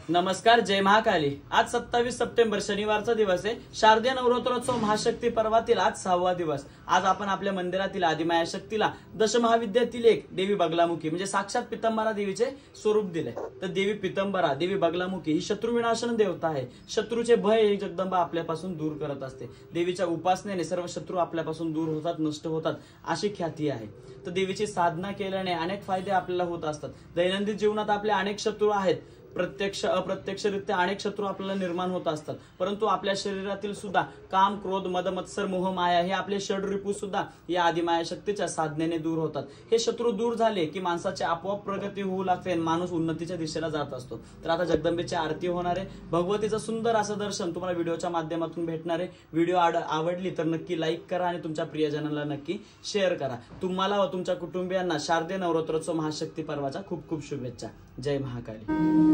नमस्कार, जय महाकाली। आज 27 सप्टेंबर शनिवारचा दिवस आहे। शारदीय नवरात्रोत्सव महाशक्ती पर्वातील आज 6वा दिवस। आज आपण आपल्या मंदिरातील आदिमाया शक्तीला दशमहाविद्यातील एक देवी बगलामुखी म्हणजे साक्षात पितंबरा देवीचे स्वरूप दिले। तर देवी पितंबरा, देवी बगलामुखी ही शत्रुविनाशन देवता आहे। शत्रूचे भय ही जगदंबा आपल्यापासून दूर करत असते। देवीच्या उपासनेने सर्व शत्रू आपल्यापासून दूर होतात, नष्ट होतात अशी ख्याती आहे। तर देवीची साधना केल्याने अनेक फायदे आपल्याला होत असतात। दैनंदिन जीवनात आपले अनेक शत्रू आहेत, प्रत्यक्ष अप्रत्यक्षरित्या अनेक शत्रू आपल्याला निर्माण होत असतात, परंतु आपल्या शरीरातील सुद्धा काम, क्रोध, मद, मत्सर, मोह, माया हे आपले षडरिपू सुद्धा या आदिमाया शक्तीच्या साधनेने दूर होतात। हे शत्रू दूर झाले की माणसाची आपोआप प्रगती होऊ लागते आणि माणूस उन्नतीच्या दिशेला जात असतो। तर आता जगदंबेची आरती होणार आहे। भगवतीचं सुंदर असं दर्शन तुम्हाला व्हिडिओच्या माध्यमातून भेटणार आहे। व्हिडिओ आवडली तर नक्की लाईक करा आणि तुमच्या प्रियजनांना नक्की शेअर करा। तुम्हाला व तुमच्या कुटुंबियांना शारदीय नवरात्रोत्सव महाशक्ती पर्वाच्या खूप खूप शुभेच्छा। जय महाकाली।